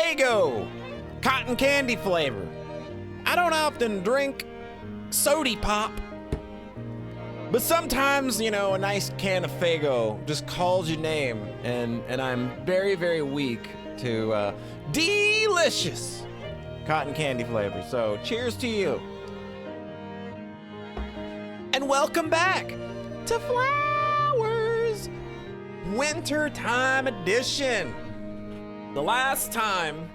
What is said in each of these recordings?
Fago, cotton candy flavor. I don't often drink sody pop, but sometimes, you know, a nice can of Fago just calls your name, and I'm very, very weak to delicious cotton candy flavor. So cheers to you. And welcome back to Flowers Wintertime Edition. The last time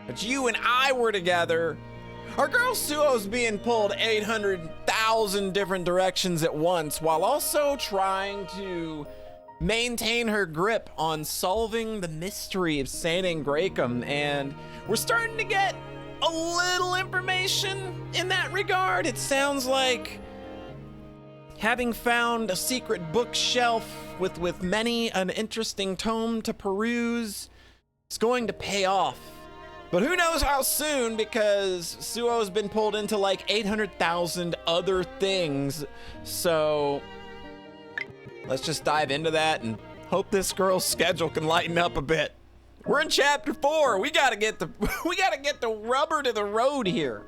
that you and I were together, our girl Suoh's being pulled 800,000 different directions at once while also trying to maintain her grip on solving the mystery of Saint Ingracum, and we're starting to get a little information in that regard. It sounds like having found a secret bookshelf with many an interesting tome to peruse is going to pay off. But who knows how soon, because Suoh's been pulled into like 800,000 other things. So let's just dive into that and hope this girl's schedule can lighten up a bit. We're in chapter 4. We gotta get the rubber to the road here.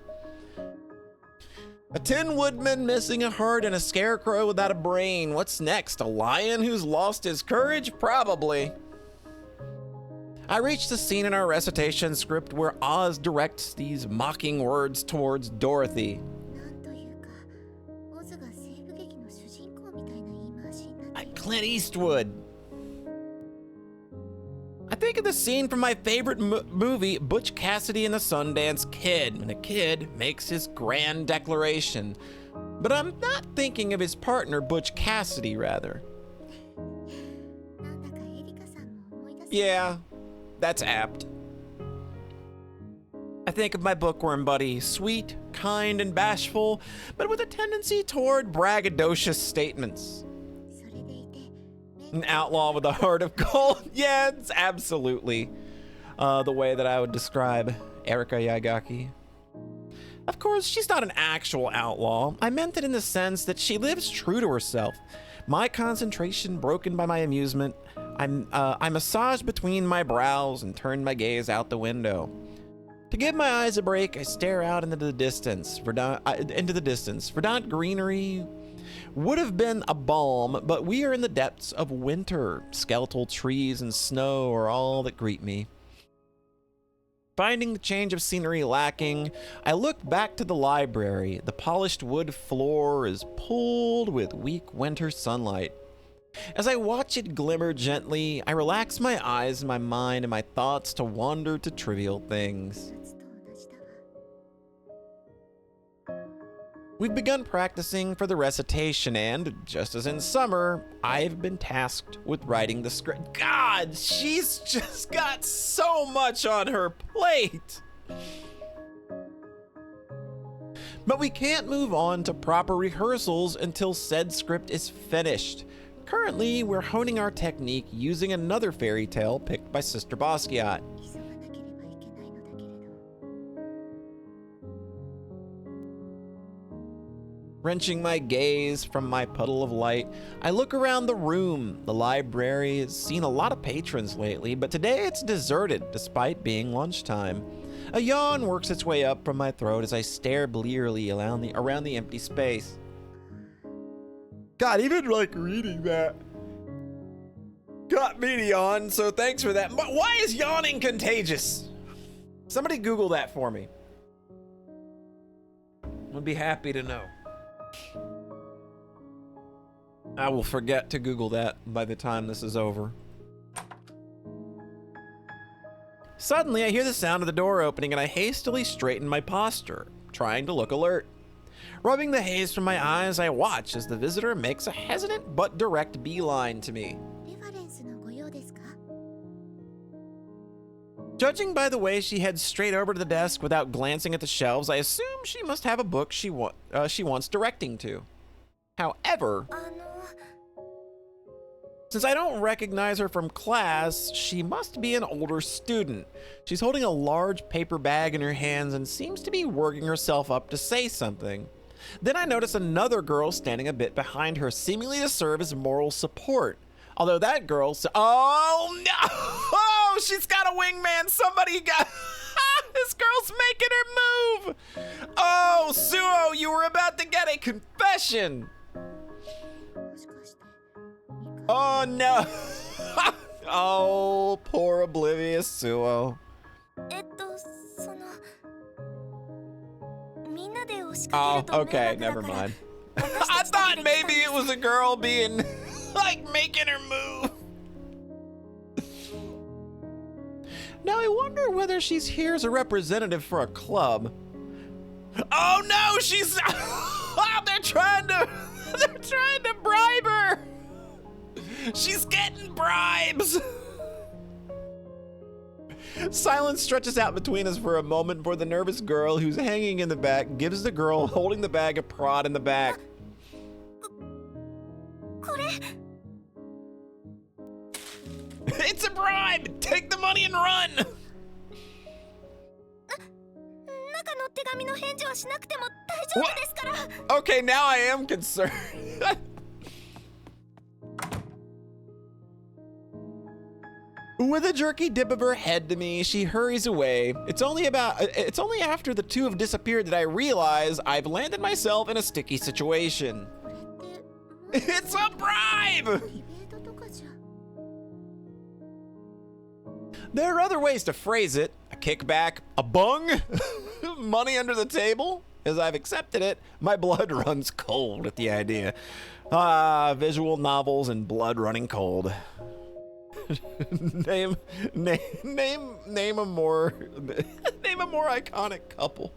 A tin woodman missing a heart and a scarecrow without a brain. What's next? A lion who's lost his courage? Probably. I reached the scene in our recitation script where Oz directs these mocking words towards Dorothy. Like Clint Eastwood. I think of the scene from my favorite movie, Butch Cassidy and the Sundance Kid, when a kid makes his grand declaration. But I'm not thinking of his partner, Butch Cassidy, rather. Yeah, that's apt. I think of my bookworm buddy, sweet, kind, and bashful, but with a tendency toward braggadocious statements. An outlaw with a heart of gold. Yeah, it's absolutely the way that I would describe Erika Yaigaki. Of course, she's not an actual outlaw. I meant it in the sense that she lives true to herself. My concentration broken by my amusement, I massaged between my brows and turned my gaze out the window. To give my eyes a break, I stare out into the distance. Verdant greenery would have been a balm, but we are in the depths of winter. Skeletal trees and snow are all that greet me. Finding the change of scenery lacking, I look back to the library. The polished wood floor is pulled with weak winter sunlight. As I watch it glimmer gently, I relax my eyes and my mind and my thoughts to wander to trivial things. We've begun practicing for the recitation, and just as in summer, I've been tasked with writing the script. God, she's just got so much on her plate. But we can't move on to proper rehearsals until said script is finished. Currently, we're honing our technique using another fairy tale picked by Sister Basquiat. Wrenching my gaze from my puddle of light, I look around the room. The library has seen a lot of patrons lately, but today it's deserted despite being lunchtime. A yawn works its way up from my throat as I stare blearily around the empty space. God, even like reading that got me to yawn, so thanks for that. But why is yawning contagious? Somebody Google that for me. I'd be happy to know. I will forget to Google that by the time this is over. Suddenly, I hear the sound of the door opening and I hastily straighten my posture, trying to look alert. Rubbing the haze from my eyes, I watch as the visitor makes a hesitant but direct beeline to me. Judging by the way she heads straight over to the desk without glancing at the shelves, I assume she must have a book she wants directing to. However, since I don't recognize her from class, she must be an older student. She's holding a large paper bag in her hands and seems to be working herself up to say something. Then I notice another girl standing a bit behind her, seemingly to serve as moral support. Although that girl, oh no! Oh, she's got a wingman. Somebody got. This girl's making her move. Oh, Suoh, you were about to get a confession. Oh no. Oh, poor oblivious Suoh. Oh, okay, never mind. I thought maybe it was a girl being, like, making her move. Now I wonder whether she's here as a representative for a club. Oh no, she's, oh, they're trying to bribe her. She's getting bribes. Silence stretches out between us for a moment before the nervous girl who's hanging in the back gives the girl holding the bag a prod in the back. It's a bribe! Take the money and run! What? Okay, now I am concerned. With a jerky dip of her head to me, she hurries away. It's only after the two have disappeared that I realize I've landed myself in a sticky situation. It's a bribe! There are other ways to phrase it. A kickback, a bung, money under the table. As I've accepted it, my blood runs cold at the idea. Visual novels and blood running cold. name a more iconic couple.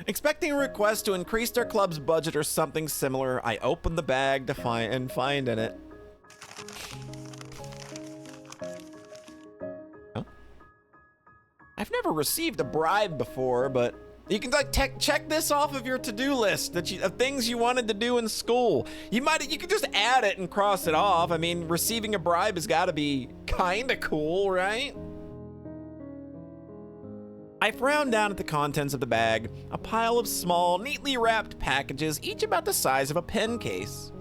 Expecting a request to increase their club's budget or something similar, I open the bag to find in it. Huh? I've never received a bribe before, but you can like check this off of your to-do list of things you wanted to do in school. You could just add it and cross it off. I mean, receiving a bribe has got to be kind of cool, right? I frown down at the contents of the bag, a pile of small, neatly wrapped packages, each about the size of a pen case.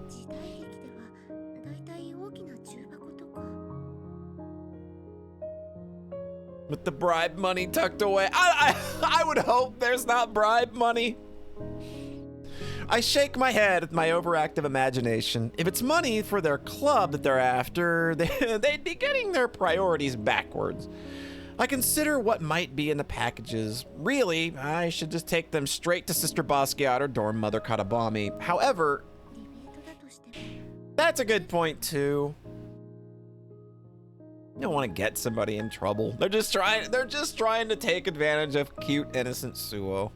With the bribe money tucked away. I would hope there's not bribe money. I shake my head at my overactive imagination. If it's money for their club that they're after, they'd be getting their priorities backwards. I consider what might be in the packages. Really, I should just take them straight to Sister Basquiat or dorm Mother Katabami. However, that's a good point too. You don't want to get somebody in trouble. They're just trying to take advantage of cute, innocent Suoh.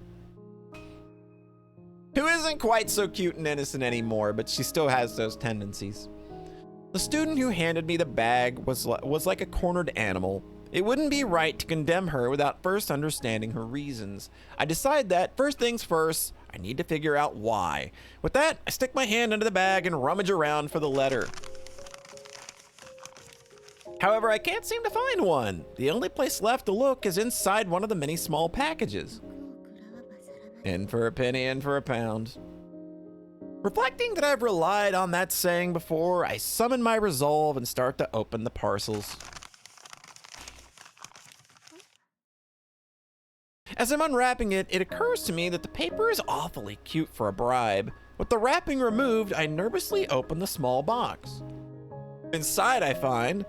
Who isn't quite so cute and innocent anymore, but she still has those tendencies. The student who handed me the bag was like a cornered animal. It wouldn't be right to condemn her without first understanding her reasons. I decide that, first things first, I need to figure out why. With that, I stick my hand under the bag and rummage around for the letter. However, I can't seem to find one. The only place left to look is inside one of the many small packages. In for a penny, in for a pound. Reflecting that I've relied on that saying before, I summon my resolve and start to open the parcels. As I'm unwrapping it, it occurs to me that the paper is awfully cute for a bribe. With the wrapping removed, I nervously open the small box. Inside, I find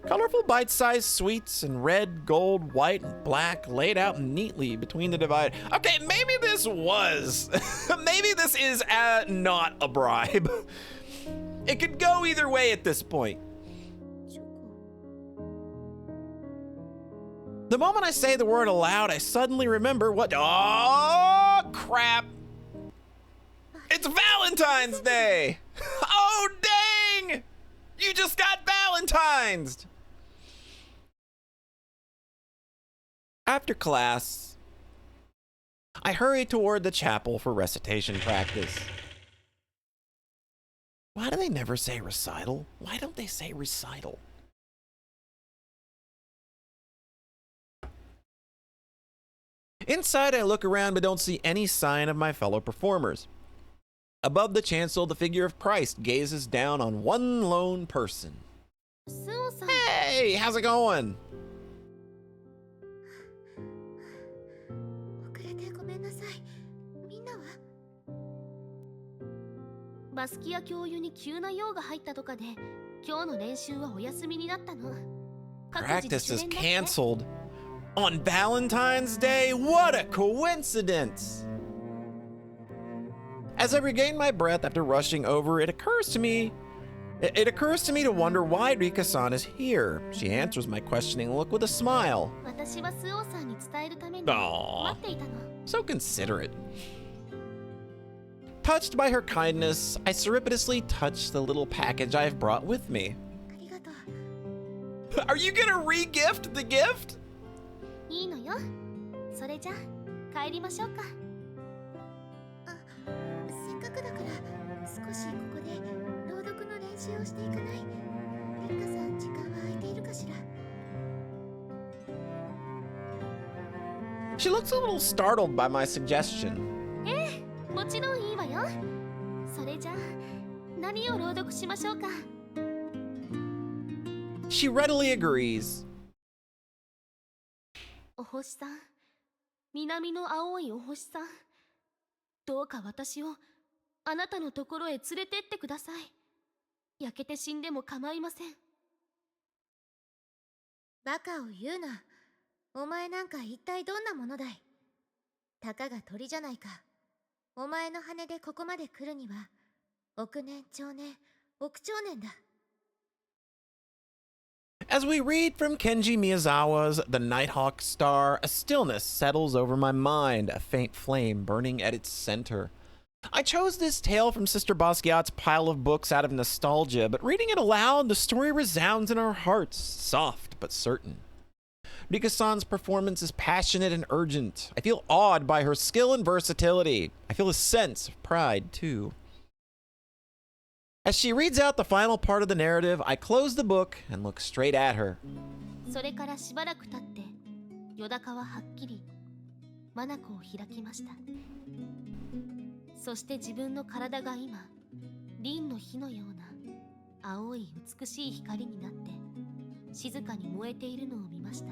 colorful bite-sized sweets in red, gold, white, and black laid out neatly between the divide. Okay, maybe this is not a bribe. It could go either way at this point. The moment I say the word aloud, I suddenly remember what, oh crap. It's Valentine's Day. Oh dang. You just got Valentine's. After class, I hurry toward the chapel for recitation practice. Why do they never say recital? Why don't they say recital? Inside, I look around but don't see any sign of my fellow performers. Above the chancel, the figure of Christ gazes down on one lone person. スオさん、 Hey, how's it going? 遅れてごめんなさい。みんなはバスキア教諭に急な用が入ったとかで、今日の練習はお休みになったの。各自 Practice 自 is 主練だって。 canceled. On Valentine's Day? What a coincidence! As I regain my breath after rushing over, it occurs to me to wonder why Rika-san is here. She answers my questioning look with a smile. 私はスオさんに伝えるために Aw. 待っていたの。 So considerate. Touched by her kindness, I surreptitiously touch the little package I have brought with me. ありがとう。 Are you gonna re-gift the gift? いいのよ。それじゃ帰りましょうか。あ、せっかくだから少しここで朗読の練習をしていかない？リッカさん、時間は空いているかしら？ She looks a little startled by my suggestion. ええ、もちろんいいわよ。それじゃ何を朗読しましょうか。 She readily agrees. お星さん、南の青いお星さん、どうか私をあなたのところへ連れてってください。焼けて死んでも構いません。バカを言うな。お前なんか一体どんなものだい。たかが鳥じゃないか。お前の羽でここまで来るには億年長年億長年だ。 As we read from Kenji Miyazawa's The Nighthawk Star, a stillness settles over my mind, a faint flame burning at its center. I chose this tale from Sister Basquiat's pile of books out of nostalgia, but reading it aloud, the story resounds in our hearts, soft but certain. Rika-san's performance is passionate and urgent. I feel awed by her skill and versatility. I feel a sense of pride, too. As she reads out the final part of the narrative, I close the book and look straight at her. それからしばらく経って、よだかははっきり眼を開きました。そして自分の体が今、輪の火のような青い美しい光になって静かに燃えているのを見ました。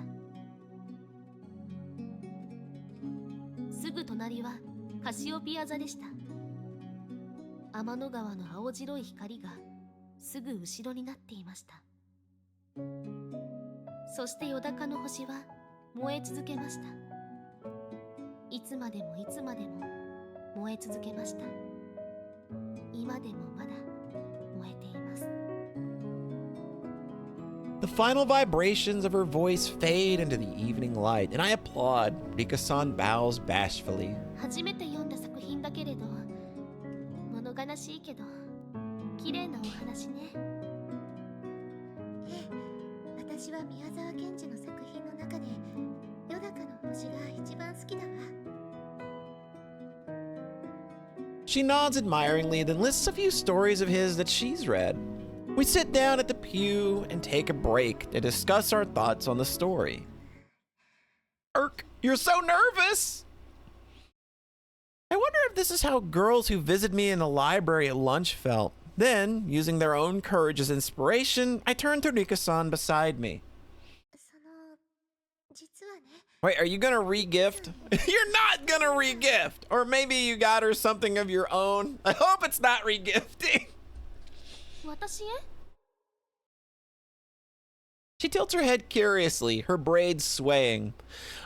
すぐ隣はカシオピア座でした。天の川の青白い光がすぐ後ろになっていました。そしてよだかの星は燃え続けました。いつまでもいつまでも燃え続けました。今でもまだ燃えています。 The final vibrations of her voice fade into the evening light, and I applaud. Rika-san bows bashfully. 初めて読んだ作品だけれど、物悲しいけど綺麗なお話ね。ええ、私は宮沢賢治の作品の中でよだかの星が一番好きだわ。 She nods admiringly, then lists a few stories of his that she's read. We sit down at the pew and take a break to discuss our thoughts on the story. Irk, you're so nervous! I wonder if this is how girls who visit me in the library at lunch felt. Then, using their own courage as inspiration, I turn to Rika-san beside me. その、実はね。 Wait, are you gonna re-gift? You're not gonna re-gift! Or maybe you got her something of your own. I hope it's not re-gifting. 私へ？ She tilts her head curiously, her braids swaying.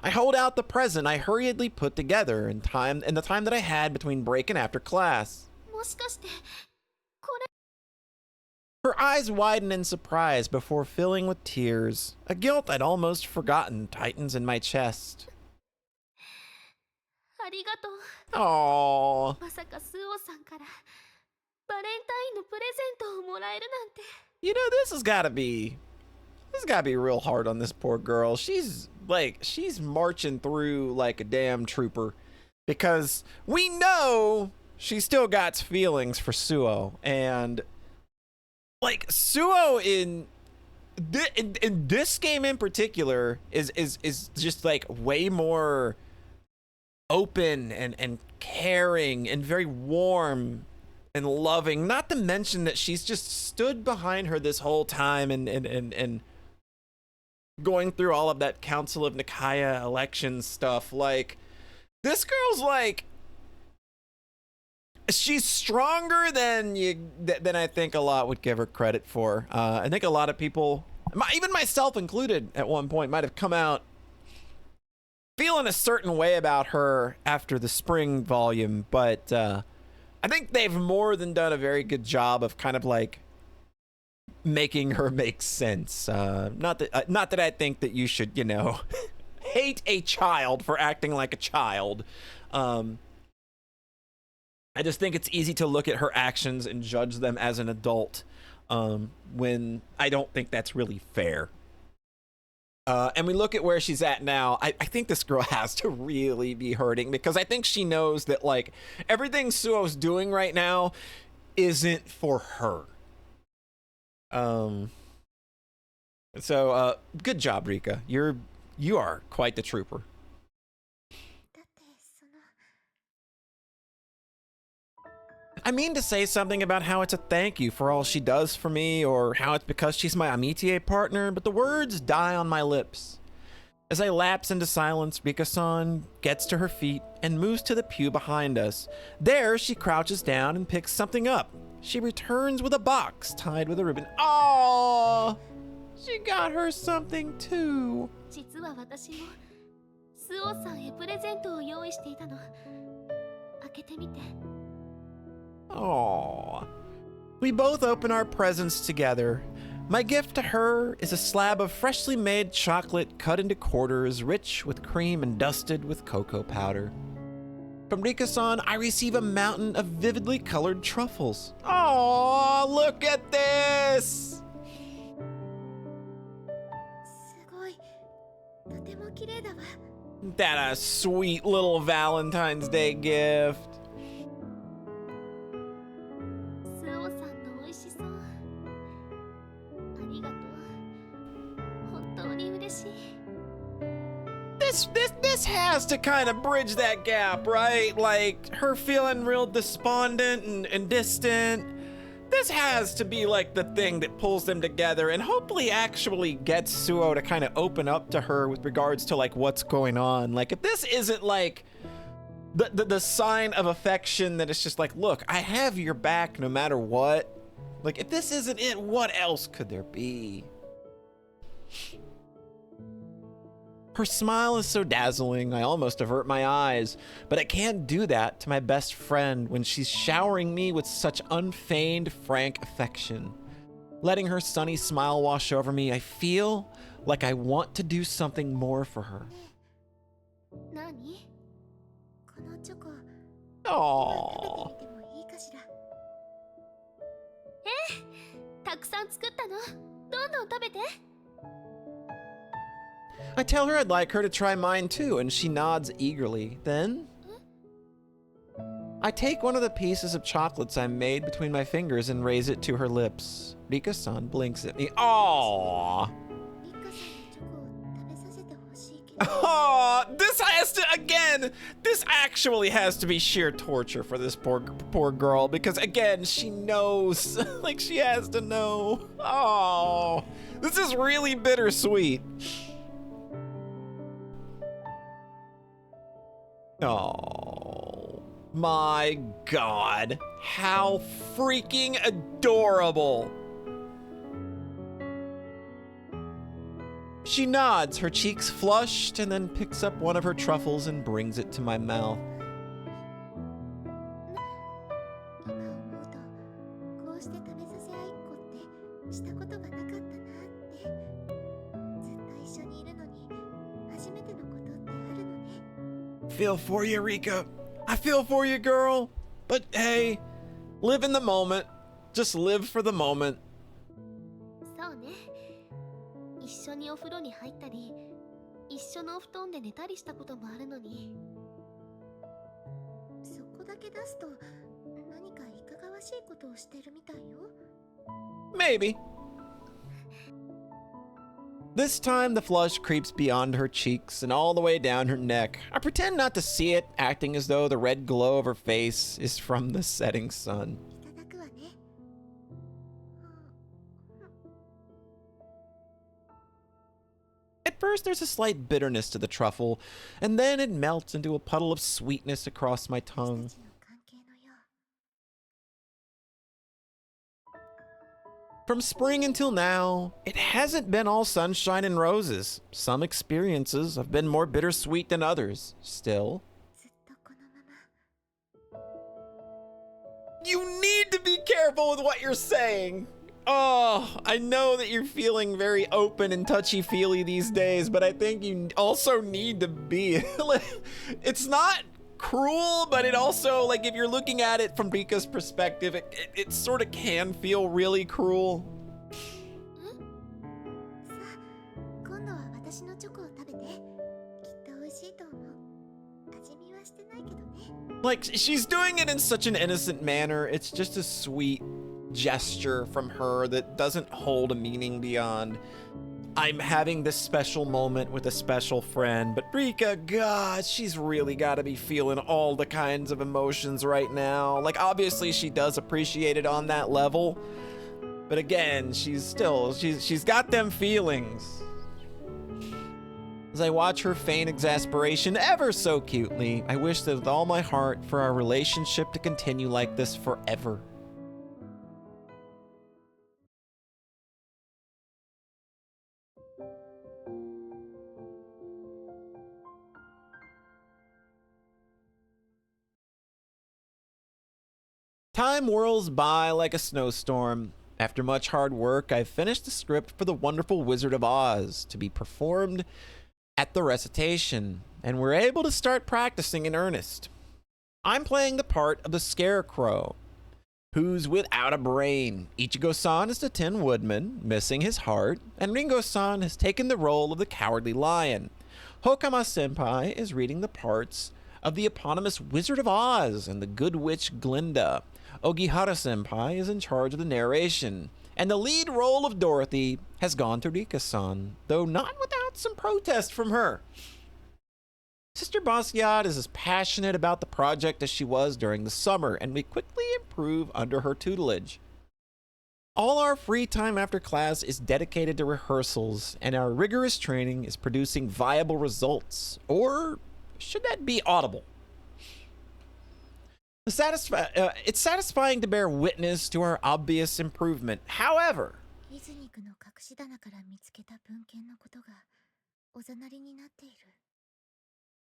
I hold out the present I hurriedly put together in the time that I had between break and after class. もしかしてこれ？ Her eyes widen in surprise before filling with tears. A guilt I'd almost forgotten tightens in my chest. ありがとう。 Aww. まさかスオさんからバレンタインのプレゼントをもらえるなんて。 You know, this has gotta be real hard on this poor girl. She's marching through like a damn trooper because we know she still got feelings for Suoh, and like Suoh in this game in particular is just like way more open and caring and very warm and loving, not to mention that she's just stood behind her this whole time and going through all of that Council of Nikaya election stuff. Like, this girl's like, she's stronger than I think a lot would give her credit for. I think a lot of people, even myself included at one point, might have come out feeling a certain way about her after the spring volume, but I think they've more than done a very good job of kind of like making her make sense. Not that I think that you should, you know, hate a child for acting like a child. I just think it's easy to look at her actions and judge them as an adult, when I don't think that's really fair. And we look at where she's at now. I think this girl has to really be hurting, because I think she knows that, like, everything Suoh's doing right now isn't for her. So good job, Rika. You are quite the trooper. I mean to say something about how it's a thank you for all she does for me, or how it's because she's my amitié partner, but the words die on my lips. As I lapse into silence, Rika-san gets to her feet and moves to the pew behind us. There, she crouches down and picks something up. She returns with a box tied with a ribbon. Aww! She got her something too. 実は私もスオさんへプレゼントを用意していたの。開けてみて。 Aww. We both open our presents together. My gift to her is a slab of freshly made chocolate cut into quarters, rich with cream and dusted with cocoa powder. From Rika-san, I receive a mountain of vividly colored truffles. Aww, look at this! すごい。とても綺麗だわ。 That a sweet little Valentine's Day gift. スオさんの美味しそう。ありがとう。本当に嬉しい。 This has to kind of bridge that gap, right? Like, her feeling real despondent and distant. This has to be like the thing that pulls them together and hopefully actually gets Suoh to kind of open up to her with regards to like what's going on. Like, if this isn't like the sign of affection that it's just like, look, I have your back no matter what. Like, if this isn't it, what else could there be? Her smile is so dazzling, I almost avert my eyes, but I can't do that to my best friend when she's showering me with such unfeigned, frank affection. Letting her sunny smile wash over me, I feel like I want to do something more for her. 何？このチョコ。 Aww. 食べてみてもいいかしら。たくさん作ったの。どんどん食べて。 I tell her I'd like her to try mine too, and she nods eagerly. Then, I take one of the pieces of chocolates I made between my fingers and raise it to her lips. Rika-san blinks at me. Aww. リカさんのチョコを食べさせてほしいけど。 Oh, this has to, again, this actually has to be sheer torture for this poor girl, because again, she knows, like she has to know. Oh, this is really bittersweet. Oh, my God, how freaking adorable. She nods, her cheeks flushed, and then picks up one of her truffles and brings it to my mouth. 今思うとこうして食べさせ合いっこってしたことがなかったなって。ずっと一緒にいるのに初めてのことってあるのね。 Feel for you, Rika. I feel for you, girl. But hey, live in the moment. Just live for the moment. そうね。一緒にお風呂に入ったり、一緒のお布団で寝たりしたこともあるのに。そこだけ出すと何かいかがわしいことをしてるみたいよ。 Maybe. This time, the flush creeps beyond her cheeks and all the way down her neck. I pretend not to see it, acting as though the red glow of her face is from the setting sun. いた first there's a slight bitterness to the truffle, and then it melts into a puddle of sweetness across my tongue. From spring until now, it hasn't been all sunshine and roses. Some experiences have been more bittersweet than others. Still, you need to be careful with what you're saying. Oh, I know that you're feeling very open and touchy-feely these days, but I think you also need to be. It's not cruel, but it also, like, if you're looking at it from Rika's perspective, it sort of can feel really cruel. Like, she's doing it in such an innocent manner. It's just a sweet gesture from her that doesn't hold a meaning beyond I'm having this special moment with a special friend. But Rika, God, she's really got to be feeling all the kinds of emotions right now. Like, obviously she does appreciate it on that level, but again, she's got them feelings. As I watch her feign exasperation ever so cutely, I wish that with all my heart for our relationship to continue like this forever. Time whirls by like a snowstorm. After much hard work, I've finished the script for The Wonderful Wizard of Oz to be performed at the recitation, and we're able to start practicing in earnest. I'm playing the part of the Scarecrow, who's without a brain. Ichigo-san is the Tin Woodman, missing his heart, and Ringo-san has taken the role of the Cowardly Lion. Hokama-senpai is reading the parts of the eponymous Wizard of Oz and the Good Witch Glinda. Ogihara-senpai is in charge of the narration, and the lead role of Dorothy has gone to Rika-san, though not without some protest from her. Sister Basquiat is as passionate about the project as she was during the summer, and we quickly improve under her tutelage. All our free time after class is dedicated to rehearsals, and our rigorous training is producing viable results, or should that be audible? It's satisfying to bear witness to our obvious improvement. However,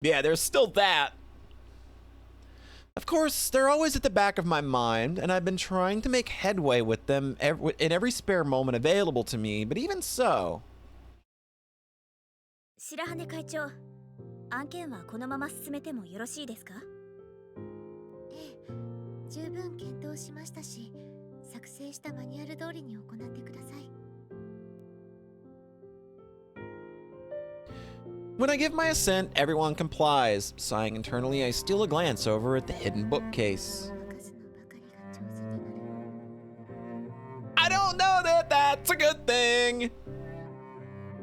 yeah, there's still that. Of course, they're always at the back of my mind, and I've been trying to make headway with them in every spare moment available to me, but even so... 白羽会長、案件はこのまま進めてもよろしいですか? ええ、十分検討しましたし、作成したマニュアル通りに行ってください。 When I give my assent, everyone complies. Sighing internally, I steal a glance over at the hidden bookcase. I don't know that that's a good thing!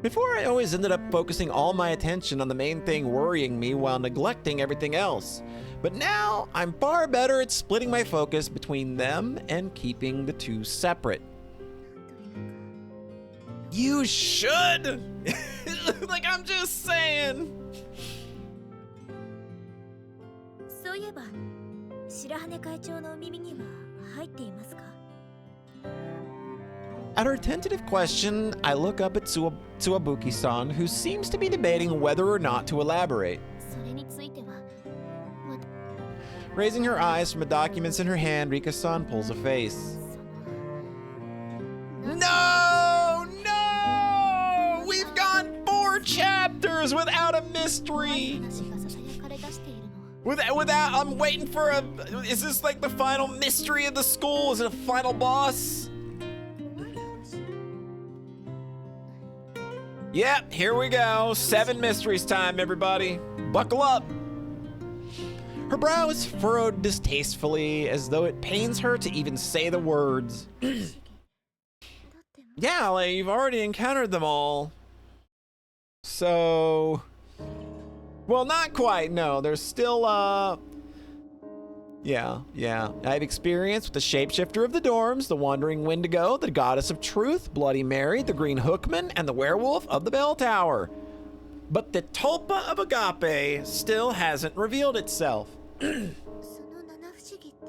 Before, I always ended up focusing all my attention on the main thing worrying me while neglecting everything else. But now, I'm far better at splitting my focus between them and keeping the two separate. You should! Like, I'm just saying. At her tentative question, I look up at Tsuabuki-san, who seems to be debating whether or not to elaborate. Raising her eyes from the documents in her hand, Rika-san pulls a face. No! No! We've gone 4 chapters without a mystery! Without, I'm waiting for a... Is this like the final mystery of the school? Is it a final boss? Yep, here we go. 7 mysteries time, everybody. Buckle up. Her brow is furrowed distastefully, as though it pains her to even say the words. Yeah, like, you've already encountered them all. So... Well, not quite, no. There's still, Yeah. I have experience with the shapeshifter of the dorms, the wandering Wendigo, the goddess of truth, Bloody Mary, the green hookman, and the werewolf of the bell tower. But the tulpa of agape still hasn't revealed itself. その七不思議って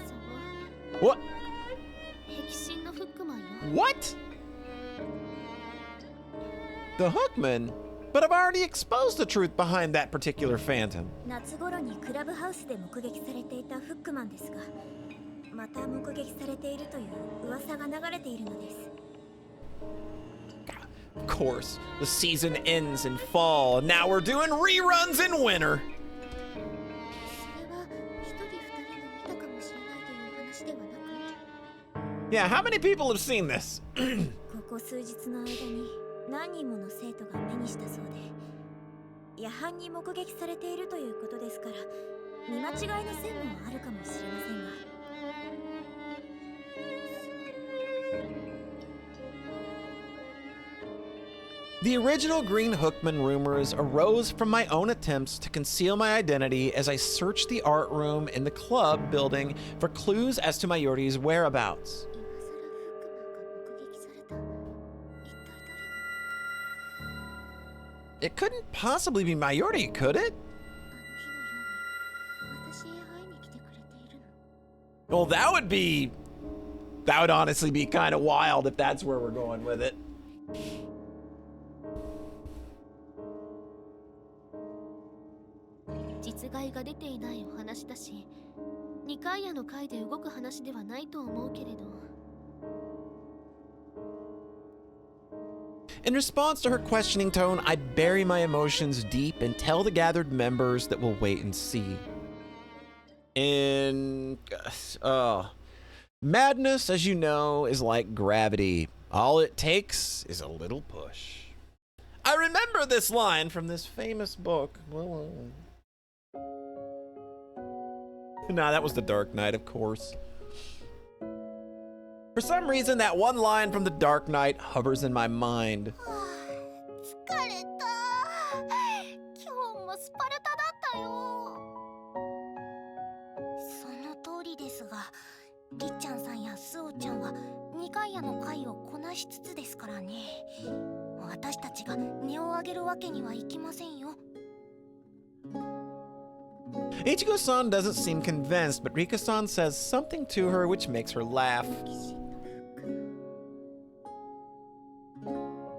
そう What? 壁心のフックマンよ What? The Hookman? But I've already exposed the truth behind that particular phantom. 夏頃にクラブハウスで目撃されていたフックマンですが、また目撃されているという噂が流れているのです。Of course, the season ends in fall, and now we're doing reruns in winter. それは一人二人が見たかもしれないという話ではなく Yeah, how many people have seen this? ここ数日の間に何人もの生徒が目にしたそうで、夜半に目撃されているということですから、見間違いの線もあるかもしれませんが。The original Green Hookman rumors arose from my own attempts to conceal my identity as I searched the art room in the club building for clues as to Mayori's whereabouts. 今さらフックマンが目撃された一体誰が It couldn't possibly be Mayori, could it? あの日のように私へ会いに来てくれているの Well, that would honestly be kind of wild if that's where we're going with it. 実害が出ていないお話だし、二階屋の階で動く話ではないと思うけれど。In response to her questioning tone, I bury my emotions deep and tell the gathered members that we'll wait and see. Madness, as you know, is like gravity. All it takes is a little push. I remember this line from this famous book. Nah, that was The Dark Knight, of course. For some reason, that one line from The Dark Knight hovers in my mind. 疲れた。今日もスパルタだったよ。その通りですが、りっちゃんさんやスオちゃんは二階屋の会をこなしつつですからね。私たちが値を上げるわけにはいきませんよ。Ichigo-san doesn't seem convinced, but Rika-san says something to her which makes her laugh.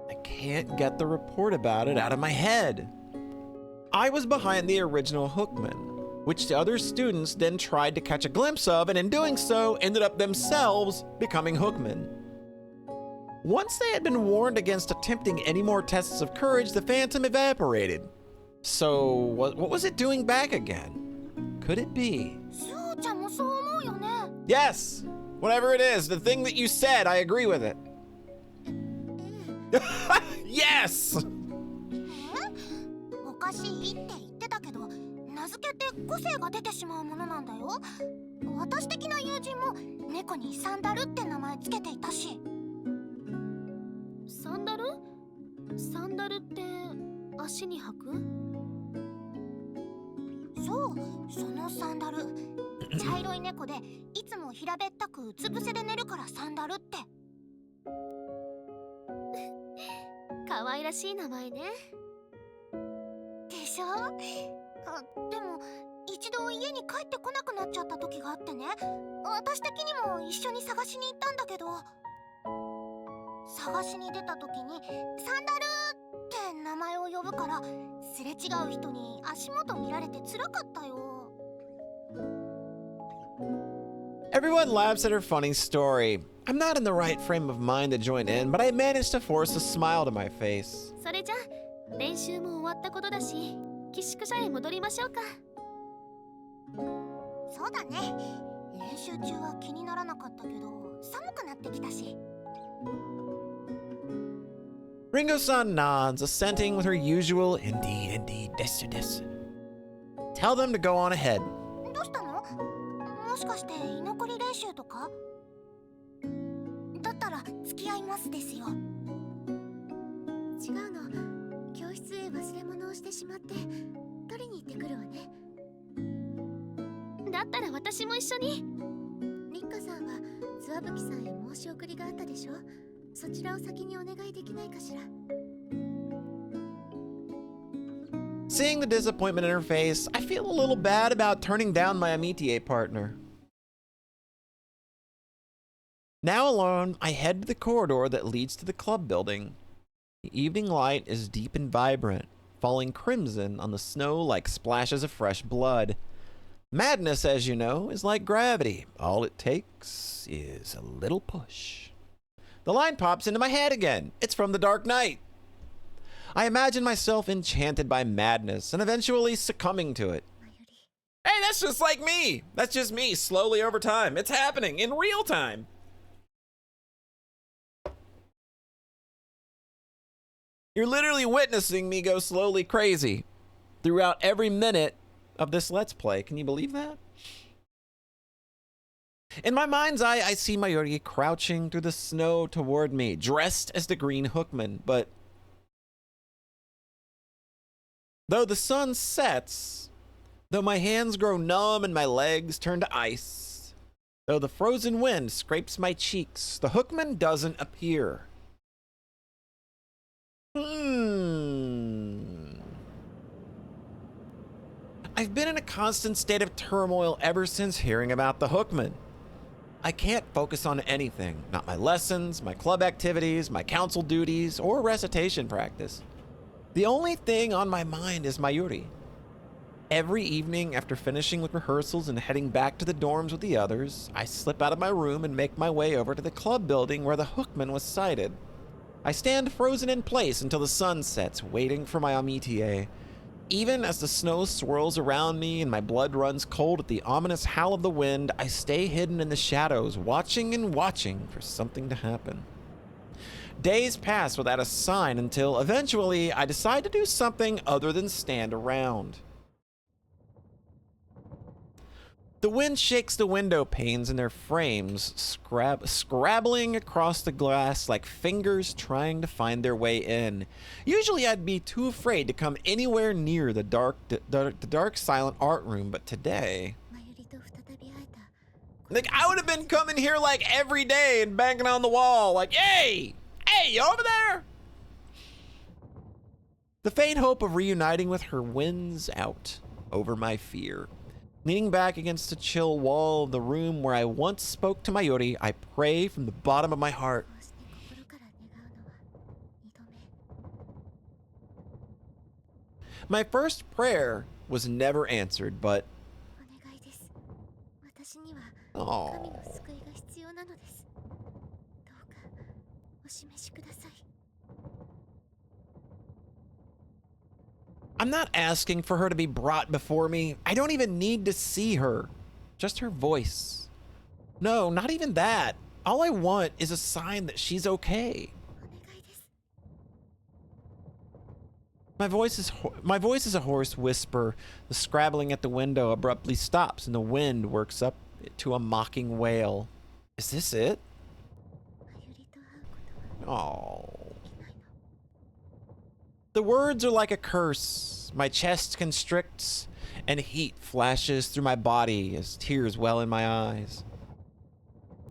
I can't get the report about it out of my head. I was behind the original Hookman, which the other students then tried to catch a glimpse of, and in doing so, ended up themselves becoming Hookmen. Once they had been warned against attempting any more tests of courage, the phantom evaporated. So, what was it doing back again? Could it be? スオちゃんもそう思うよね。Yes! Whatever it is, the thing that you said, I agree with it. Yes! おかしいって言ってたけど、名付けて個性が出てしまうものなんだよ。私的な友人も猫にサンダルって名前つけていたし。サンダル？サンダルって足に履く？そう、そのサンダル。茶色い猫でいつも平べったくうつ伏せで寝るからサンダルって。可愛らしい名前ね。でしょ？でも一度家に帰ってこなくなっちゃった時があってね、私的にも一緒に探しに行ったんだけど、探しに出た時にサンダルって名前を呼ぶから、すれ違う人に足元見られて辛かったよ。Everyone laughs at her funny story. I'm not in the right frame of mind to join in, but I managed to force a smile to my face. それじゃ練習も終わったことだし、寄宿舎へ戻りましょうか。そうだね。練習中は気にならなかったけど、寒くなってきたし。Ringo-san nods, assenting with her usual indeed, desu. Tell them to go on ahead. どうしたの？もしかして居残り練習とか？だったら付き合いますですよ。違うの。教室へ忘れ物をしてしまって取りに行ってくるわね。だったら私も一緒に。リッカさんは諏訪吹さんへ申し送りがあったでしょ。そちらを先にお願いできないかしら。Seeing the disappointment in her face, I feel a little bad about turning down my amitié partner. Now alone, I head to the corridor that leads to the club building. The evening light is deep and vibrant, falling crimson on the snow like splashes of fresh blood. Madness, as you know, is like gravity. All it takes is a little push. The line pops into my head again. It's from The Dark Knight. I imagine myself enchanted by madness and eventually succumbing to it. Hey, that's just like me. That's just me slowly over time. It's happening in real time. You're literally witnessing me go slowly crazy throughout every minute of this Let's Play. Can you believe that? In my mind's eye, I see Mayuri crouching through the snow toward me, dressed as the Green Hookman, but though the sun sets, though my hands grow numb and my legs turn to ice, though the frozen wind scrapes my cheeks, the Hookman doesn't appear. I've been in a constant state of turmoil ever since hearing about the Hookman. I can't focus on anything, not my lessons, my club activities, my council duties, or recitation practice. The only thing on my mind is Mayuri. Every evening after finishing with rehearsals and heading back to the dorms with the others, I slip out of my room and make my way over to the club building where the Hookman was sighted. I stand frozen in place until the sun sets, waiting for my amitié. Even as the snow swirls around me and my blood runs cold at the ominous howl of the wind, I stay hidden in the shadows, watching and watching for something to happen. Days pass without a sign until eventually I decide to do something other than stand around. The wind shakes the window panes in their frames, scrabbling across the glass like fingers trying to find their way in. Usually I'd be too afraid to come anywhere near the dark silent art room, but today, like, I would have been coming here like every day and banging on the wall like, hey, you over there? The faint hope of reuniting with her wins out over my fear. Leaning back against the chill wall of the room where I once spoke to Mayuri, I pray from the bottom of my heart. My first prayer was never answered, but oh. I'm not asking for her to be brought before me. I don't even need to see her. Just her voice. No, not even that. All I want is a sign that she's okay. My voice is a hoarse whisper. The scrabbling at the window abruptly stops and the wind works up to a mocking wail. Is this it? Oh. The words are like a curse. My chest constricts and heat flashes through my body as tears well in my eyes.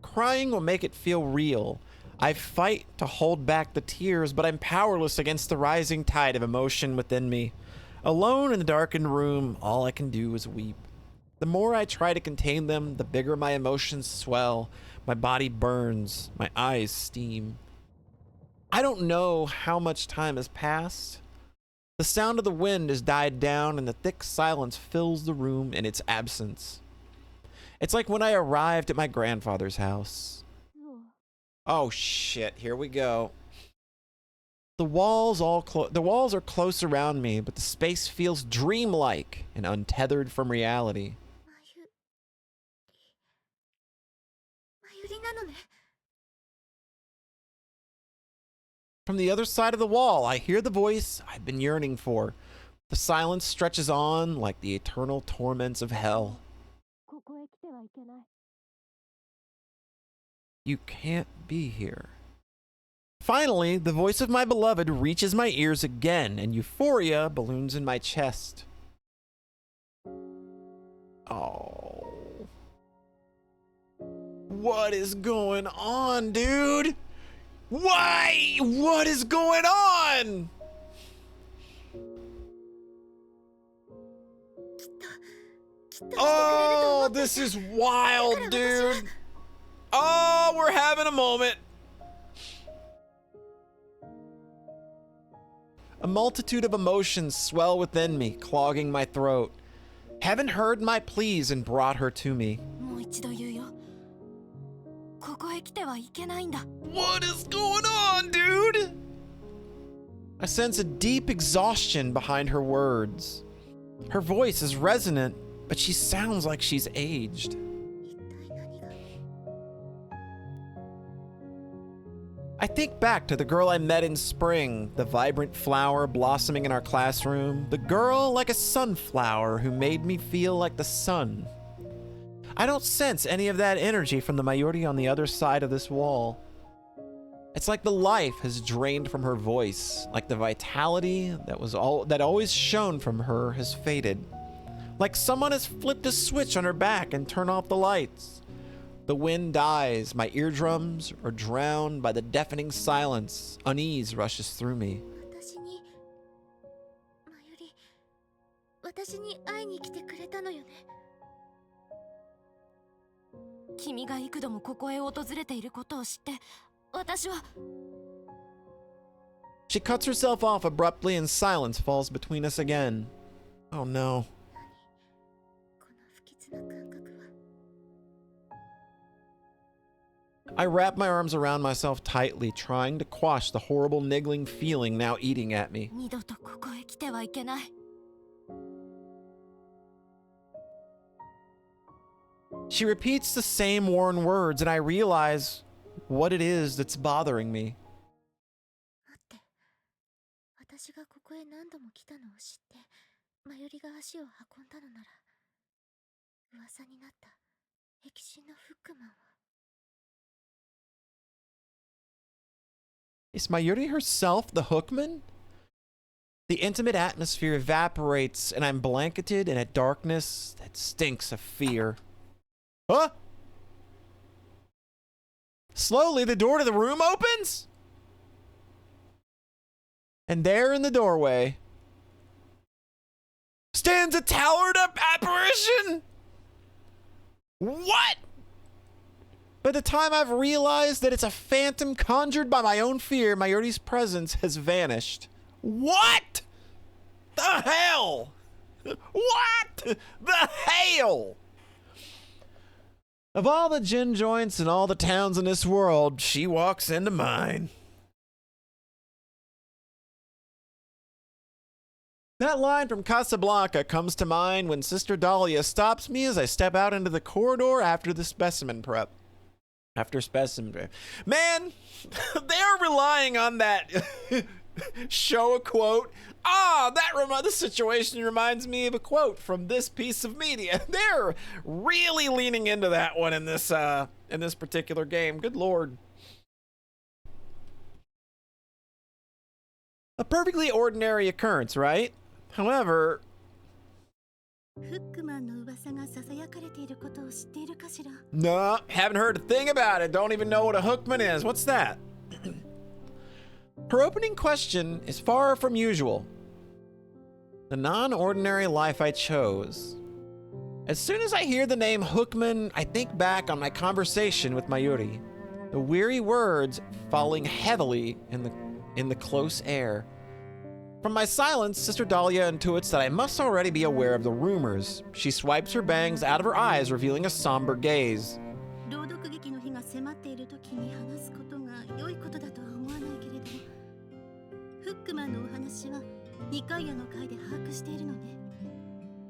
Crying will make it feel real. I fight to hold back the tears, but I'm powerless against the rising tide of emotion within me. Alone in the darkened room, all I can do is weep. The more I try to contain them, the bigger my emotions swell. My body burns, my eyes steam. I don't know how much time has passed. The sound of the wind has died down and the thick silence fills the room in its absence. It's like when I arrived at my grandfather's house. Oh shit, here we go. The walls are close around me, but the space feels dreamlike and untethered from reality. From the other side of the wall, I hear the voice I've been yearning for. The silence stretches on like the eternal torments of hell. You can't be here. Finally, the voice of my beloved reaches my ears again, and euphoria balloons in my chest. Oh. What is going on, dude? Why? What is going on? Oh, this is wild, dude. Oh, we're having a moment. A multitude of emotions swell within me, clogging my throat. Heaven heard my pleas and brought her to me. What is going on, dude? I sense a deep exhaustion behind her words. Her voice is resonant, but she sounds like she's aged. I think back to the girl I met in spring, the vibrant flower blossoming in our classroom, the girl like a sunflower who made me feel like the sun. I don't sense any of that energy from the Mayuri on the other side of this wall. It's like the life has drained from her voice, like the vitality that always shone from her has faded. Like someone has flipped a switch on her back and turned off the lights. The wind dies, my eardrums are drowned by the deafening silence. Unease rushes through me. She cuts herself off abruptly and silence falls between us again. Oh no. I wrap my arms around myself tightly, trying to quash the horrible niggling feeling now eating at me. She repeats the same worn words, and I realize what it is that's bothering me. Is Mayuri herself the Hookman? The intimate atmosphere evaporates, and I'm blanketed in a darkness that stinks of fear. Huh? Slowly, the door to the room opens? And there in the doorway stands a towered up apparition! What? By the time I've realized that it's a phantom conjured by my own fear, Mayuri's presence has vanished. What the hell? What the hell? Of all the gin joints in all the towns in this world, she walks into mine. That line from Casablanca comes to mind when Sister Dahlia stops me as I step out into the corridor after the specimen prep. Man, they are relying on that show a quote. This situation reminds me of a quote from this piece of media. They're really leaning into that one in this particular game. Good Lord. A perfectly ordinary occurrence, right? However, no, haven't heard a thing about it. Don't even know what a Hookman is. What's that? Her opening question is far from usual. The non-ordinary life I chose. As soon as I hear the name Hookman, I think back on my conversation with Mayuri. The weary words falling heavily in the close air. From my silence, Sister Dahlia intuits that I must already be aware of the rumors. She swipes her bangs out of her eyes, revealing a somber gaze.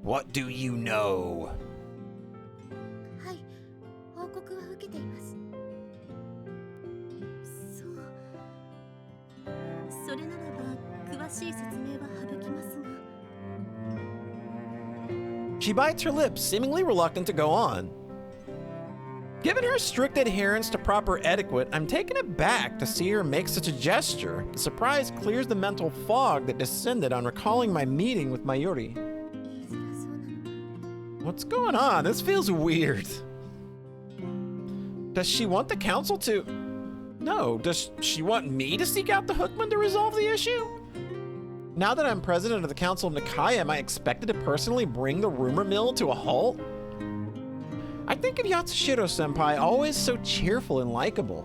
What do you know? She bites her lips, seemingly reluctant to go on. Given her strict adherence to proper etiquette, I'm taken aback to see her make such a gesture. The surprise clears the mental fog that descended on recalling my meeting with Mayuri. What's going on? This feels weird. Does she want the council to... No, does she want me to seek out the Hookman to resolve the issue? Now that I'm president of the Council of Nikaya, am I expected to personally bring the rumor mill to a halt? I think of Yatsushiro-senpai always so cheerful and likable.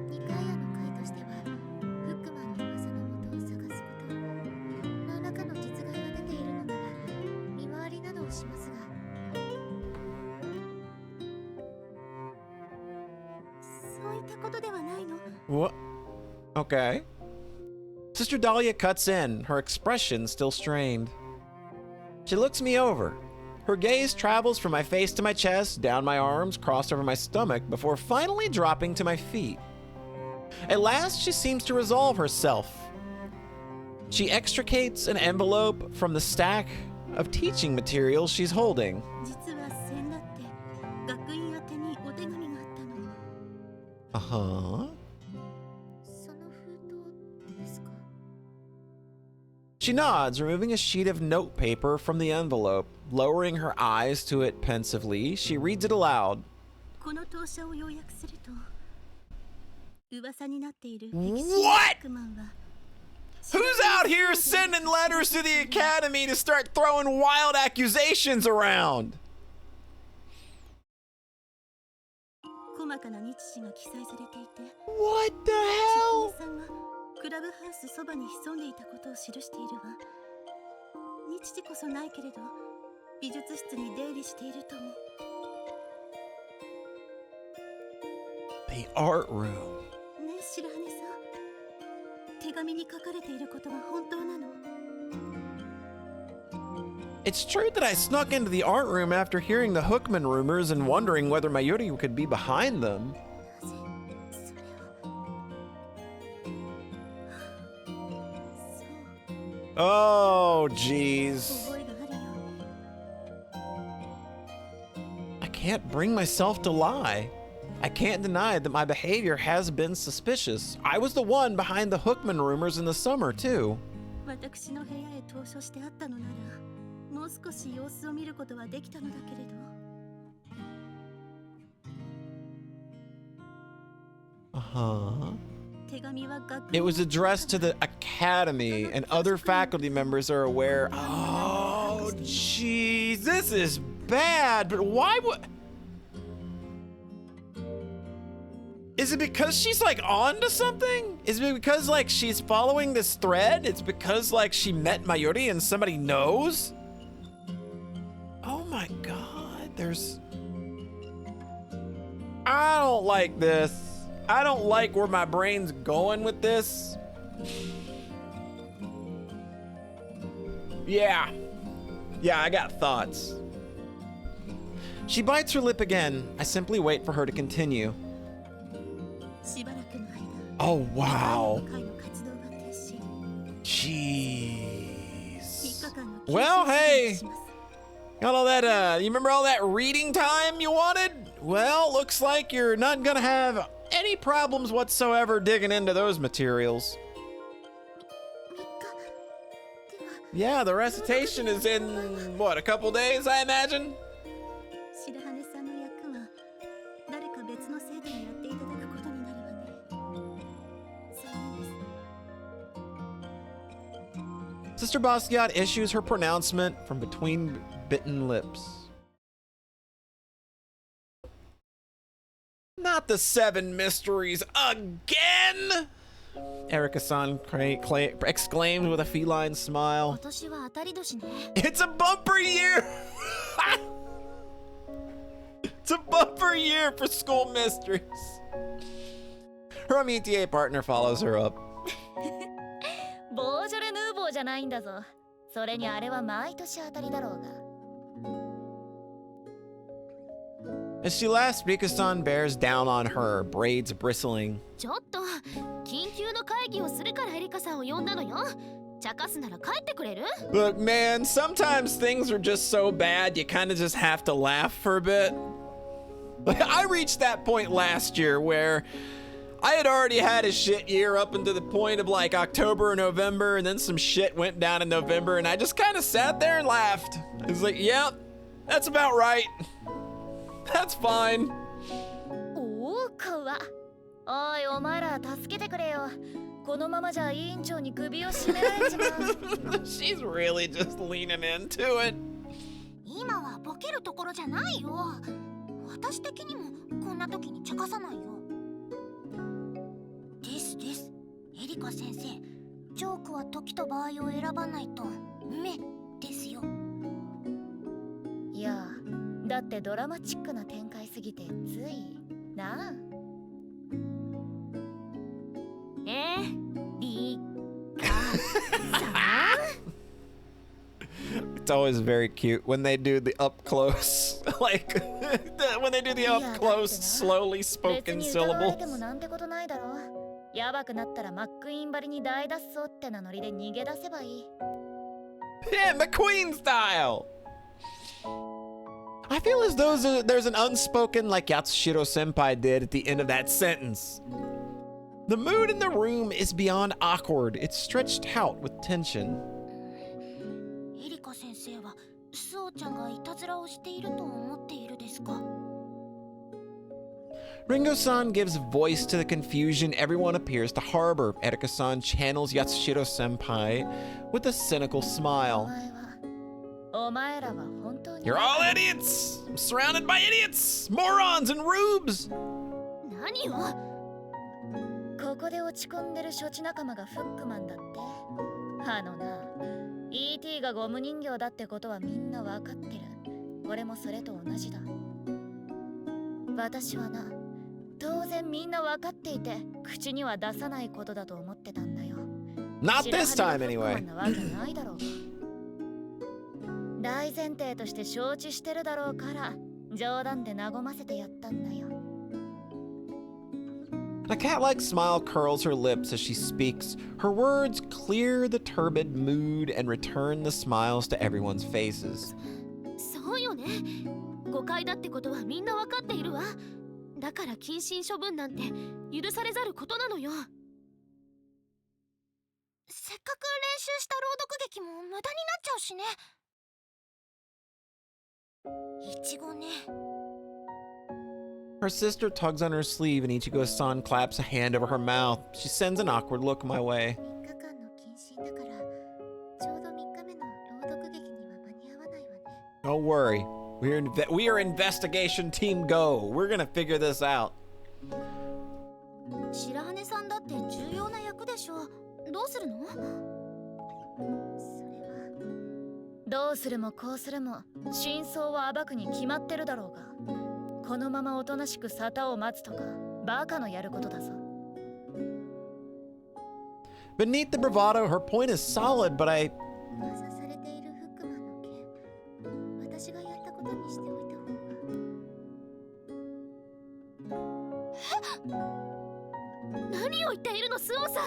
ニカヤの会としてはフックマンの噂の元を探すこと何らかの実害が出ているのなら見回りなどをしますがそういったことではないの。 What? Okay. Sister Dahlia cuts in, her expression still strained. She looks me over. Her gaze travels from my face to my chest, down my arms, crossed over my stomach, before finally dropping to my feet. At last, she seems to resolve herself. She extricates an envelope from the stack of teaching materials she's holding. 実は先だって学院宛てにお手紙があったの。 Uh-huh. その封筒ですか She nods, removing a sheet of note paper from the envelope. Lowering her eyes to it pensively, she reads it aloud. この投書を要約すると噂になっている What? フックマンは Who's out here sending letters to the academy to start throwing wild accusations around? 細かな日時が記載されていて What the 千 hell? 尋さんがクラブハウスそばに潜んでいたことを記しているわ。日時こそないけれど美術室に出入りしているとも。 The art room. ねえ白羽さん、手紙に書かれていることは本当なの？ It's true that I snuck into the art room after hearing the Hookman rumors and wondering whether Mayuri could be behind them. なぜそれを Oh, jeez. 覚えがあるよ。 I can't bring myself to lie. I can't deny that my behavior has been suspicious. I was the one behind the Hookman rumors in the summer, too. 私の部屋へ投書してあったのなら、もう少し様子を見ることはできたのだけれど。 Uh-huh. 手紙は学 It was addressed to the academy, and other faculty members are aware. Oh, jeez, this is bad, but why would... Is it because she's like on to something? Is it because like she's following this thread? It's because like she met Mayuri and somebody knows? Oh my god, there's... I don't like this. I don't like where my brain's going with this. Yeah. Yeah, I got thoughts. She bites her lip again. I simply wait for her to continue. しばらくの間、 Oh, wow. 会の活動が停止。 Jeez. 3日間の Well, 休止 hey. をします。 Got all that, you remember all that reading time you wanted? Well, looks like you're not gonna have any problems whatsoever digging into those materials. 3日では Yeah, the recitation is in, what, a couple days, I imagine? 白羽さんの役は誰か別の生徒にやっていただくことになるわね。残念です。 Sister Basquiat issues her pronouncement from between bitten lips. Not the 7 mysteries again! Erica-san exclaimed with a feline smile. 今年は当たり年ね It's a bumper year! It's a bumper year for school mysteries. Her amitié partner follows her up. ボージョレ・ヌーボーじゃないんだぞそれにあれは毎年当たりだろうが As she laughs, Rika-san bears down on her, braids bristling. ちょっと緊急の会議をするからエリカさんを呼んだのよ茶化すなら帰ってくれる Look, man, sometimes things are just so bad you kind of just have to laugh for a bit. Like, I reached that point last year where I had already had a shit year up until the point of like October or November, and then some shit went down in November, and I just kind of sat there and laughed. I was like, yep, that's about right. That's fine. おおかわおいお前ら助けてくれよこのままじゃ委員長に首を絞められちまう。She's really just leaning into it. 今はボケるところじゃないよ。私的にもこんな時に茶化さないよ。ですです。エリカ先生、ジョークは時と場合を選ばないと目ですよ。いや、だってドラマチックな展開すぎてついなあ。リカさん。 It's always very cute when they do the up close, like when they do the up close, slowly spoken 別に疑われ syllables. てもなんてことないだろ。やばくなったらマックイーンばりに大脱走って名乗りで逃げ出せばいい。 Yeah, McQueen style. I feel as though there's an unspoken like Yatsushiro Senpai did at the end of that sentence. The mood in the room is beyond awkward. It's stretched out with tension. エリカ先生はスオちゃんがいたずらをしていると思っているですか？ Ringo-san gives voice to the confusion everyone appears to harbor. Erika-san channels Yatsushiro Senpai with a cynical お smile. 前は、お前らは本当に。 You're all idiots! I'm surrounded by idiots! Morons and rubes! 何を？ここで落ち込んでる処置仲間がフックマンだって。あのな、E.T. がゴム人形だってことはみんなわかってる。俺もそれと同じだ。私はな、当然みんなわかっていて、口には出さないことだと思ってたんだよ。 Not this time 白羽のフックマ anyway. ンなわけないだろう。大前提として承知してるだろうから、冗談で和ませてやったんだよ。A cat-like smile curls her lips as she speaks. Her words clear the turbid mood and return the smiles to everyone's faces. そうよね。誤解だってことはみんなわかっているわ。だから謹慎処分なんて許されざることなのよ。せっかく練習した朗読劇も無駄になっちゃうしね。イチゴね。 Her sister tugs on her sleeve and Ichigo-san claps a hand over her mouth. She sends an awkward look my way. 3日間の謹慎だからちょうど3日目の朗読劇には間に合わないわね。 Don't worry. We are investigation team go. We're gonna figure this out. 白羽さんだって重要な役でしょ。どうするの？それはどうするもこうするも真相を暴くに決まってるだろうが、このままおとなしく沙汰を待つとかバカのやることだぞ。 Beneath the bravado, her point is solid, but I... 噂されているフックマンの件、私がやったことにしておいた方が。何を言っているの、スオさん。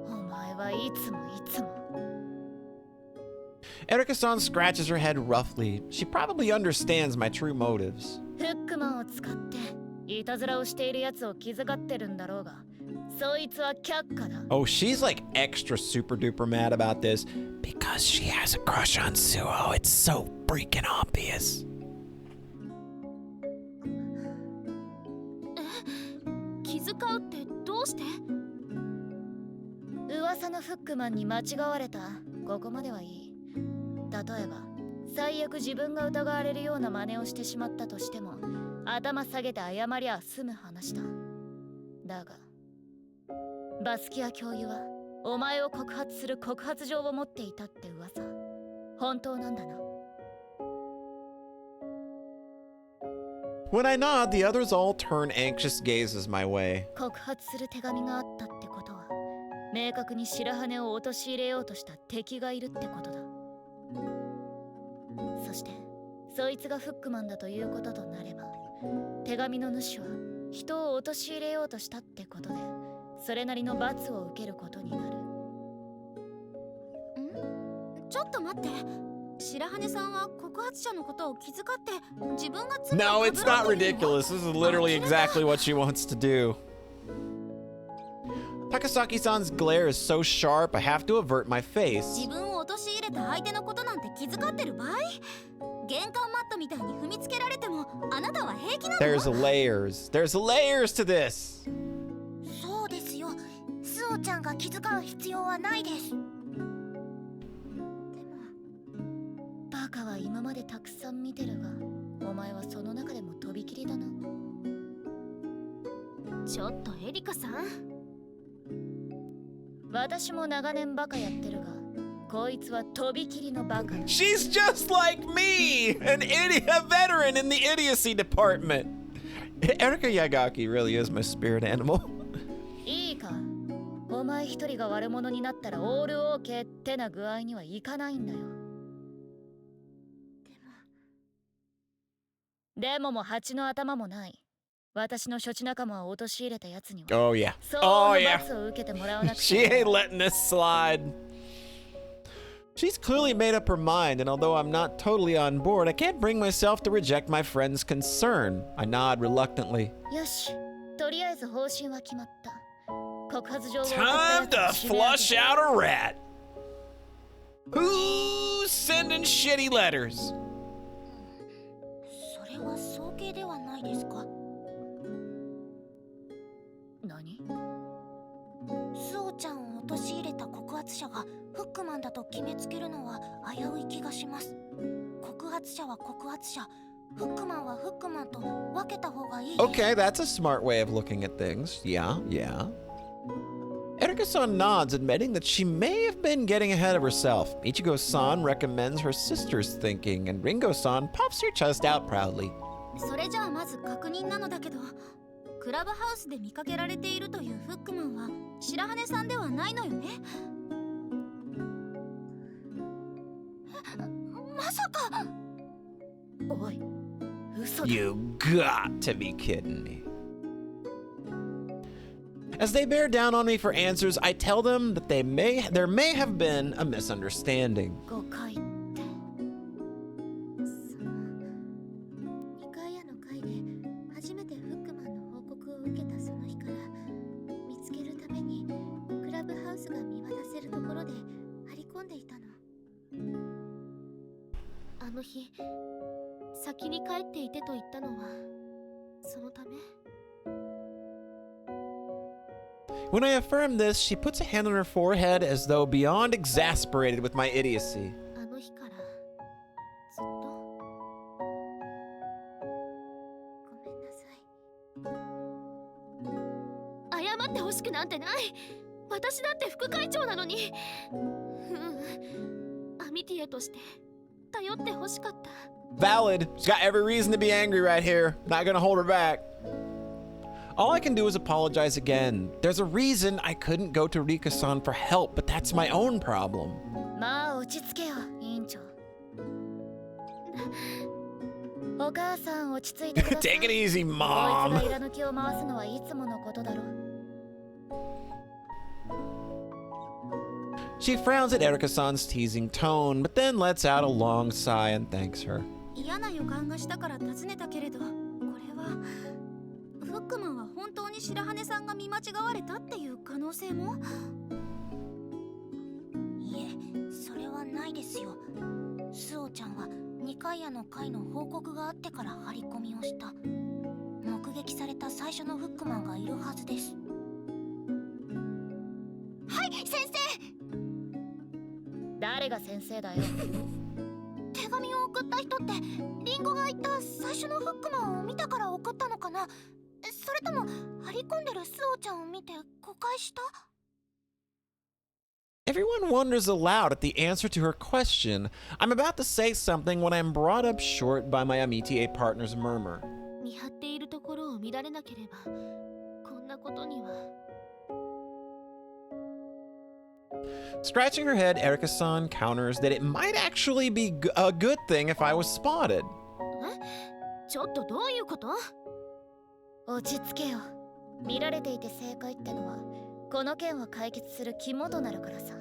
お前はいつもいつも。 Erika-san scratches her head roughly. She probably understands my true motives. フックマンを使っていたずらをしているやつを気遣ってるんだろうが、そいつは却下だ。 Oh, she's like extra super duper mad about this because she has a crush on Suoh. It's so freaking obvious. 気遣うってどうして？噂のフックマンに間違われた。ここまではいい。例えば最悪自分が疑われるような真似をしてしまったとしても、頭下げて謝りゃ済む話だ。だがバスキア教諭はお前を告発する告発状を持っていたって噂、本当なんだな。 When I nod, the others all turn anxious gazes my way. 告発する手紙があったってことは、明確に白羽を陥れようとした敵がいるってことだ。そしてそいつがフックマンだということとなれば、手紙の主は人を陥れようとしたってことで、それなりの罰を受けることになる。ちょっと待って。白羽さんは告発者のことを気遣って自分が罪を No, 被 it's ろ not うというの？ ridiculous. This is literally exactly what she wants to do. Takasaki-san's glare is so sharp, I have to avert my face. 自分を陥れた相手のことなんて気遣ってる場合？玄関マットみたいに踏みつけられてもあなたは平気なの？ There's layers. There's layers to this. そうですよ。オちゃんが気遣う必要はないです。でもバカは今までたくさん見てるが、お前はその中でもとびきりだな。ちょっとエリカさん。私も長年バカやってるが、こいつはとびきりのバカだ。 She's just like me, a veteran in the idiocy department. Erika Yagaki really is my spirit animal. いいか、お前一人が悪者になったらオールオーケーってな具合にはいかないんだよ。でもも蜂の頭もない。私の処置仲間を陥れたやつには Oh yeah. 相 Oh 応の yeah. 罰を受けてもらわなく She ちゃ ain't letting this slide. She's clearly made up her mind, and although I'm not totally on board, I can't bring myself to reject my friend's concern. I nod reluctantly. よし、とりあえず方針は決まった。告発状を送った Time や to つを締め上げ flush out a rat. Who's sending shitty letters? それは早計ではないですか。何？スオちゃんを陥れた告発者がフックマンだと決めつけるのは危うい気がします。告発者は告発者、フックマンはフックマンと分けた方がいいです。 Okay, that's a smart way of looking at things. Yeah, yeah. Erika-san nods, admitting that she may have been getting ahead of herself. Ichigo-san recommends her sister's thinking, and Ringo-san puffs her chest out proudly. それじゃあまず確認なのだけど、クラブハウスで見かけられているというフックマンは白羽さんではないのよね。まさか。おい、嘘だ。 You got to be kidding me. As they bear down on me for answers, I tell them that there may have been a misunderstanding. 誤解って。その2階屋の階で初めてフックマンの報告を受けたその日から見つけるためにクラブハウスが見渡せるところで張り込んでいたの。あの日先に帰っていてと言ったのはそのため。 When I affirm this, she puts a hand on her forehead as though beyond exasperated with my idiocy. あの日からずっとごめんなさい。謝ってほしくなんてない。私だって副会長なのに。アミティエとして頼ってほしかった。 Valid. She's got every reason to be angry right here. Not gonna hold her back. All I can do is apologize again. There's a reason I couldn't go to Rika-san for help, but that's my own problem. まあ落ち着けよ、委員長。お母さん落ち着いてください。 Take it easy, こいつ Mom. がイラ抜きを回すのはいつものことだろ。 She frowns at Erika-san's teasing tone, but then lets out a long sigh and thanks her. 嫌な予感がしたから尋ねたけれど、これはフックマンは本当に白羽さんが見間違われたっていう可能性も。いえ、それはないですよ。スオちゃんは2階屋の階の報告があってから張り込みをした。目撃された最初のフックマンがいるはずです。はい、先生。誰が先生だよ。手紙を送った人ってリンゴが言った最初のフックマンを見たから送ったのかな。それとも張り込んでるスオちゃんを見て誤解した？ Everyone wonders aloud at the answer to her question. I'm about to say something when I'm brought up short by my Amitié partner's murmur. 見張っているところを見られなければこんなことには。 Scratching her head, Erika-san counters that it might actually be a good thing if I was spotted. ちょっとどういうこと？落ち着けよ。見られていて正解ってのはこの件は解決する肝となるからさ。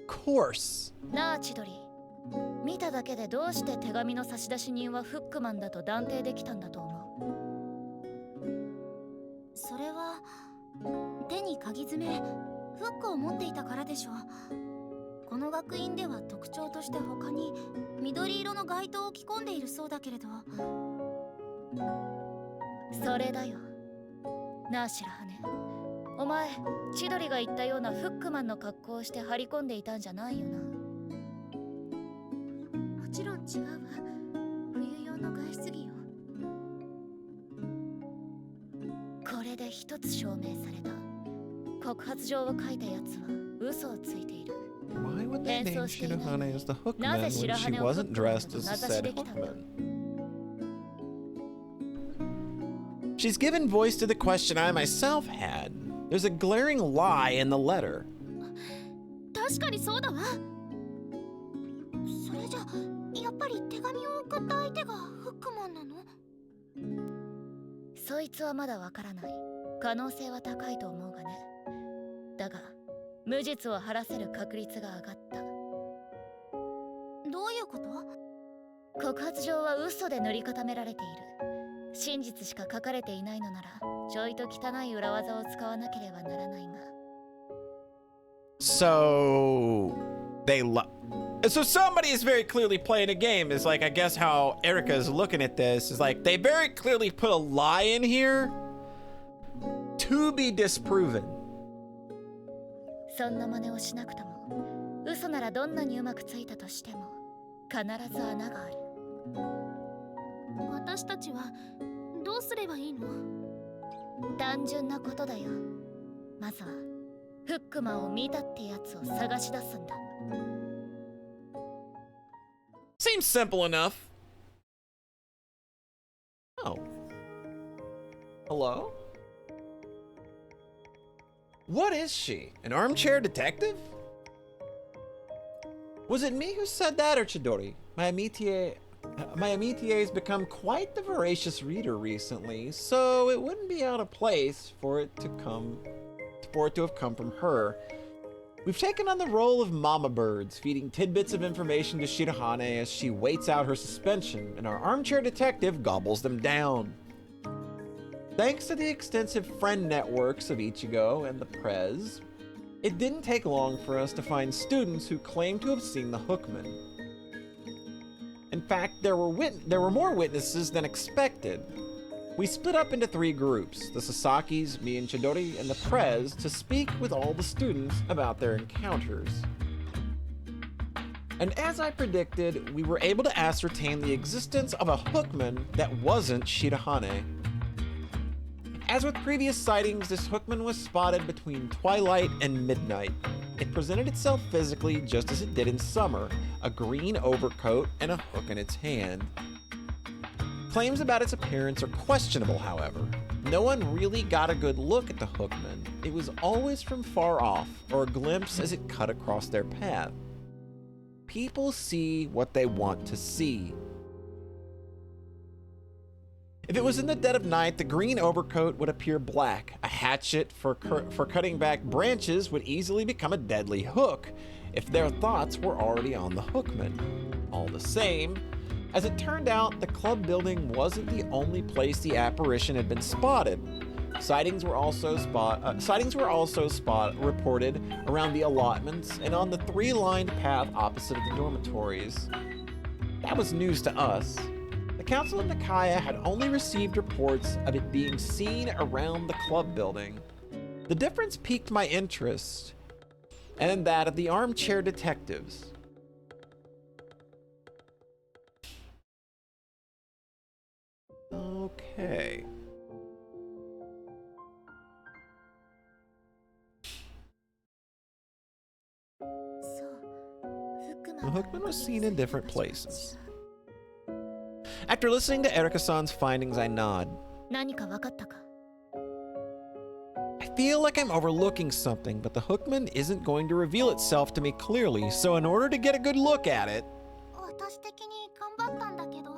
Course. なあ千鳥、見ただけでどうして手紙の差出人はフックマンだと断定できたんだと思う？それは手に鍵爪、フックを持っていたからでしょう。この学院では特徴として他に緑色の街灯を着込んでいるそうだけれど。それだよ。なあ白羽、お前千鳥が言ったようなフックマンの格好をして張り込んでいたんじゃないよな。もちろん違うわ。冬用の外出着よ。これで一つ証明された。告発状を書いたやつは嘘をついている。 Why would they name Shirahane as the Hookman when she Shirahane wasn't dressed as the said Hookman? Hookman? She's given voice to the question I myself had. There's a glaring lie in the letter. 確かにそうだわ。それじゃやっぱり手紙を送った相手がフックマンなの？そいつはまだわからない。可能性は高いと思うがね。だが無実を晴らせる確率が上がった。どういうこと？告発状は嘘で塗り固められている。真実しか書かれていないのならちょいと汚い裏技を使わなければならないが。 So so somebody is very clearly playing a game. Is like, I guess how Erica is looking at this is like they very clearly put a lie in here to be disproven. そんな真似をしなくとも嘘ならどんなにうまくついたとしても必ず穴がある。私たちはどうすればいいの？単純なことだよ。まずはフックマンを見たってやつを探し出すんだ。 Seems simple enough. Oh. Hello? What is she? An armchair detective? Was it me who said that or Chidori? My amitié has become quite the voracious reader recently, so it wouldn't be out of place for it to have come from her. We've taken on the role of mama birds, feeding tidbits of information to Shirahane as she waits out her suspension, and our armchair detective gobbles them down. Thanks to the extensive friend networks of Ichigo and the Prez, it didn't take long for us to find students who claimed to have seen the Hookman. In fact, there were more witnesses than expected. We split up into 3 groups, the Sasakis, me and Chidori, and the Prez, to speak with all the students about their encounters. And as I predicted, we were able to ascertain the existence of a Hookman that wasn't Shirahane. As with previous sightings, this Hookman was spotted between twilight and midnight. It presented itself physically just as it did in summer, a green overcoat and a hook in its hand. Claims about its appearance are questionable, however. No one really got a good look at the Hookman. It was always from far off, or a glimpse as it cut across their path. People see what they want to see. If it was in the dead of night, the green overcoat would appear black. A hatchet for cutting back branches would easily become a deadly hook if their thoughts were already on the Hookman. All the same, as it turned out, the club building wasn't the only place the apparition had been spotted. Sightings were also reported around the allotments and on the 3-lined path opposite of the dormitories. That was news to us. The Council of Nikaya had only received reports of it being seen around the club building. The difference piqued my interest, and that of the armchair detectives. Okay. The Hookman was seen in different places. After listening to Erika-san's findings, I nod. 何か分かったか? I feel like I'm overlooking something, but the Hookman isn't going to reveal itself to me clearly, so in order to get a good look at it... 私的に頑張ったんだけど、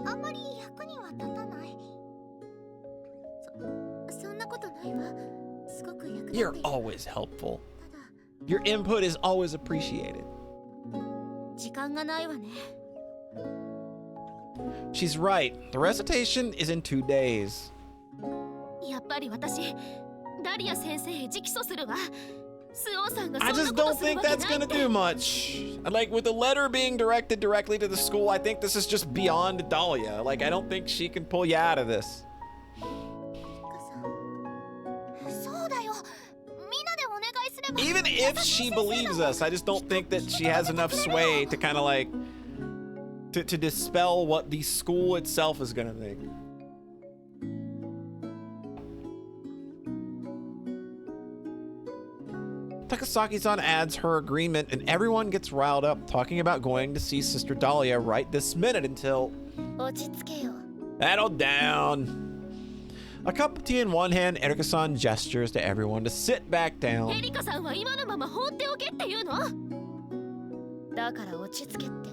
あんまり役には立たない。そんなことないわ。すごく役立っている。You're always helpful. Your input is always appreciated. 時間がないわね。She's right. The recitation is in 2 days. やっぱり私、ダリア先生へ直訴するわ。スオーさんが I そんな just こと don't する think わけ that's ない gonna って。 do much. Like, with the letter being directed directly to the school, I think this is just beyond Dahlia. Like, I don't think she can pull you out of this. エリカさん、even if she believes us, I just don't think that she has enough sway to kind of like to dispel what the school itself is gonna think. Takasaki-san adds her agreement, and everyone gets riled up talking about going to see Sister Dahlia right this minute until... 落ち着けよ。 Settle down. A cup of tea in one hand, Erika-san gestures to everyone to sit back エ down. リカさんは今のまま放っておけっていうの？だから落ち着けって。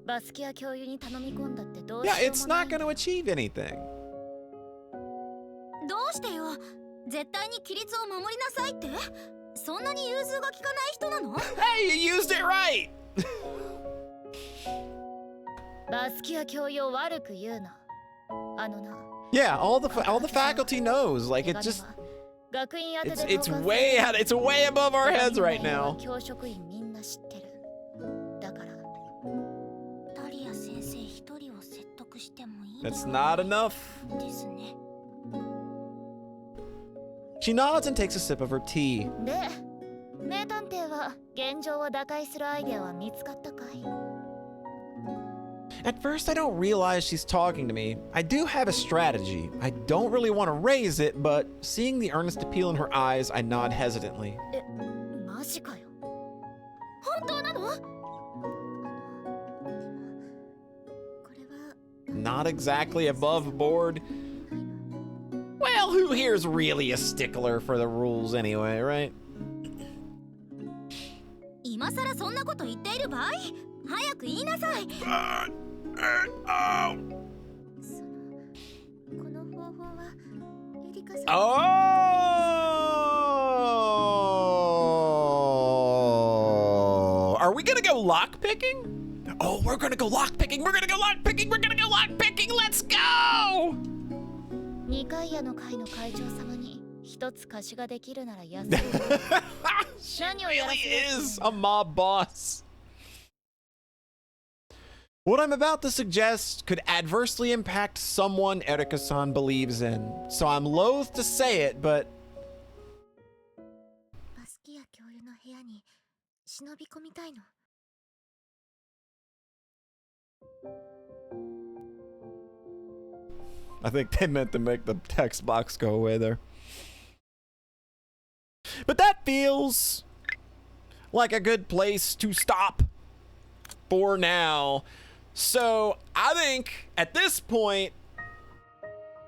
バスキア教諭に頼み込んだってどうし Yeah, よう it's もな not い。 going to achieve anything. どうしてよ。絶対に規律を守りなさいって。そんなに融通が利かない人なの？ Hey, you used it right! バスキア教諭を悪く言うな。あのな。 Yeah, all the faculty knows. Like, it just... 学院宛てで It's way out. It's way above our heads right now. 教職員みんな知ってる。だから。ダリア先生一人を説得してもいい That's not enough. ですね。 She nods and takes a sip of her tea. で、名探偵は現状を打開するアイデアは見つかったかい？ At first, I don't realize she's talking to me. I do have a strategy. I don't really want to raise it, but seeing the earnest appeal in her eyes, I nod hesitantly. マジかよ。本当なの？ Not exactly above board. Well, who here's really a stickler for the rules anyway, right? 今さらそんなこと言っている場合？早く言いなさい。この方法はエリカさん。Oh! Are we gonna go lockpicking? Oh, we're gonna go lockpicking. We're gonna go lockpicking. We're gonna go lockpicking. Let's go! 二階屋の会の会長様に一つ貸しができるなら安い。 She really is a mob boss. What I'm about to suggest could adversely impact someone Erika-san believes in, so I'm loath to say it, but バスキア教諭の部屋に忍び込みたいの。 I think they meant to make the text box go away there. But that feels like a good place to stop for now. So I think at this point,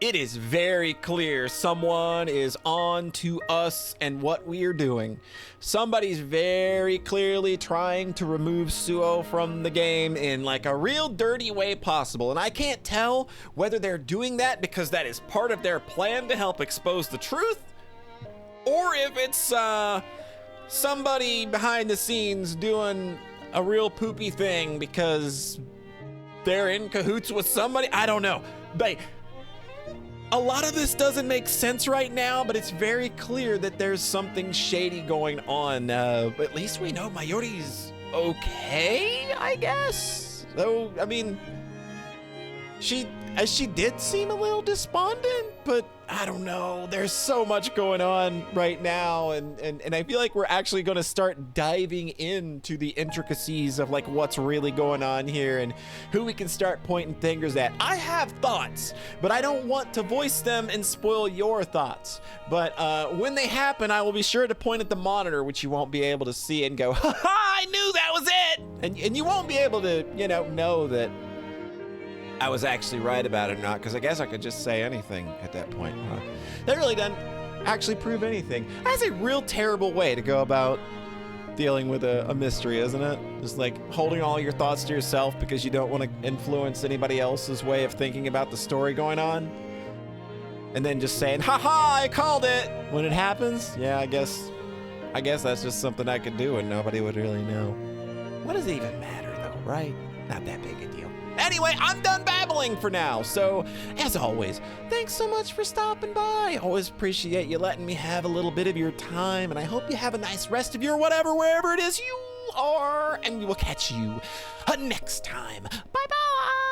it is very clear someone is on to us and what we are doing. Somebody's very clearly trying to remove Suoh from the game in like a real dirty way possible. And I can't tell whether they're doing that because that is part of their plan to help expose the truth, or if it's somebody behind the scenes doing a real poopy thing because they're in cahoots with somebody. I don't know. But a lot of this doesn't make sense right now, but it's very clear that there's something shady going on. At least we know Mayuri's okay, I guess. Though, I mean, she did seem a little despondent, but I don't know. There's so much going on right now, and I feel like we're actually going to start diving into the intricacies of like what's really going on here and who we can start pointing fingers at. I have thoughts, but I don't want to voice them and spoil your thoughts. But when they happen, I will be sure to point at the monitor, which you won't be able to see, and go, "Ha ha! I knew that was it!" And you won't be able to, know that I was actually right about it or not, because I guess I could just say anything at that point. Huh? That really doesn't actually prove anything. That's a real terrible way to go about dealing with a mystery, isn't it? Just like holding all your thoughts to yourself because you don't want to influence anybody else's way of thinking about the story going on. And then just saying, "Ha-ha, I called it!" when it happens. Yeah, I guess that's just something I could do and nobody would really know. What does it even matter though, right? Not that big a deal. Anyway, I'm done babbling for now. So, as always, thanks so much for stopping by. Always appreciate you letting me have a little bit of your time, and I hope you have a nice rest of your whatever, wherever it is you are, and we will catch you next time. Bye-bye!